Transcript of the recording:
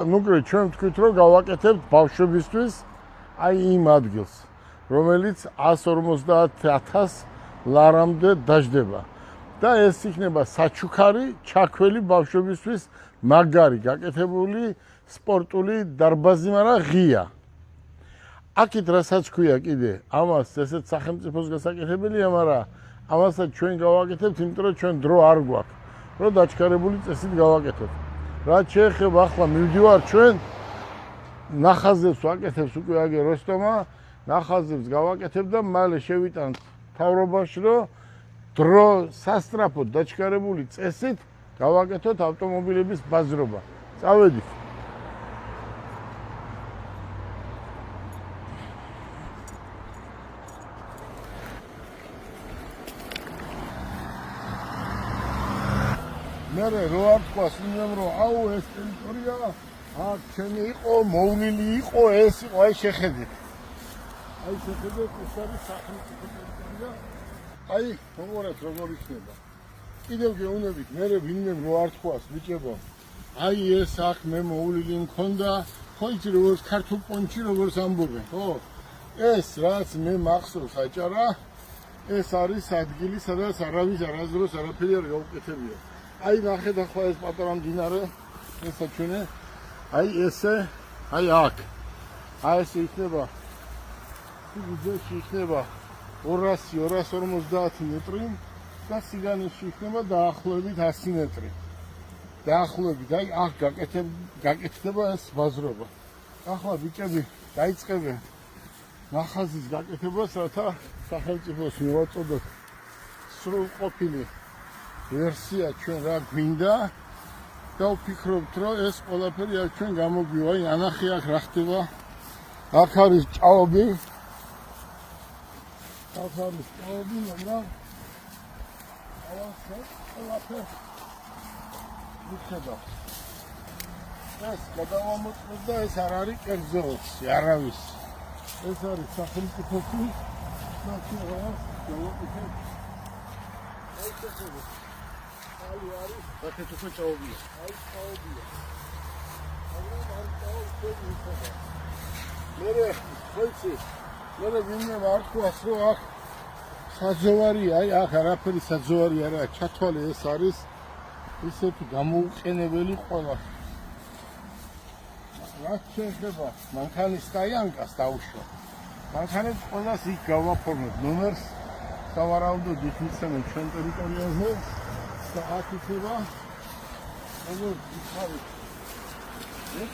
ნუკლე ჩვენ ვთქვით რომ გავაკეთებთ ბავშვებისთვის აი იმ ადგილს, რომელიც 150,000 ლარამდე დაждდება. და ეს იქნება საჩუქარი, ჩაქველი ბავშვებისთვის მაგარი გაკეთებული სპორტული დარბაზი, მაგრამ ღია. აქეთ რასაც ქვია კიდე, ამას ესეც სახელმწიფოს გასაკეთებელია, მაგრამ ამასაც ჩვენ გავაკეთებთ, იმიტომ რომ ჩვენ დრო არ გვაქვს, რომ დაჩქარებული წესით გავაკეთოთ. რაც შეეხება ახლა მივდივარ ჩვენ ნახაზებს ვაკეთებს უკვე აგე როსტომა, ნახაზებს გავაკეთებ და მალე შევიტანთ მთავრობაში, რომ დრო სასტრაფოდ დაჩქარებული წესით გავაკეთოთ ავტომობილების ბაზრობა. წავედით. მერე რო არ თქვას იმემ რომ აუ ეს ტერიტორია აქ ჩემი იყო, მოვლილი იყო, ეს იყო, აი შეხედეთ. აი შეხედეთ, ეს არის სახელმწიფო ტერიტორია. აი, მოგორეთ როგორ იქნება. კიდევ გეუბნებით, მერე ვინმე რო არ თქვას, ბიჭებო. აი ეს აქ მე მოვლილი მქონდა, ხო იცი როგორც ქართულ პონჩი როგორც ამბობენ, ხო? ეს რაც მე მახსოვს აჭარა, ეს არის ადგილი, სადაც არავის არასდროს არაფერი არ გაუკეთებია. აი ნახეთ ახლა ეს პატარა მდინარე, ესა ჩვენი, აი ესე, აი აქ. აი ესე იქნება. სიგრძეში იქნება 200-250 მეტრი და სიგანეში იქნება დაახლოებით 100 მეტრი. დაახლოებით, აი აქ გაკეთდება ეს ბაზრობა. ახლა ბიჭები დაიწყებენ ნახაზის გაკეთებას, რათა სახელმწიფოს მივაწოდოთ სრულყოფილი ვერსია ჩვენ რა გვინდა და ვფიქრობთ, რომ ეს ყველაფერი აქ ჩვენ გამოგვივა. აი ანახე აქ რა ხდება. აქ არის ჭაობი. აქ არის ჭაობი, მაგრამ ავასე ყველაფერი ვიხდება. ეს გადავამოწმოთ და ეს არ არის კერძოოცი, არავის. ეს არის სახელმწიფოსი და ჩვენ გავაკეთებთ. აი შეხედეთ. აი არის ბაქეთო ჭაობია. აი ჭაობია. მაგრამ არ ჭაობი ვიხდება. მერე ხოიცი. მერე ვინმე არ თქვას რომ აქ საძოვარია, აი აქ არაფერი საძოვარი არაა, ჩათვალე ეს არის ისეთი გამოუყენებელი ყველა. რაც შეეხება მანქანის სტაიანკას დაუშვა. მანქანებს ყველას იქ გავაფორმოთ ნომერს, სავარაუდოდ იქ მიცემენ ჩვენ ტერიტორიაზე და აქ იქნება როგორც იხარით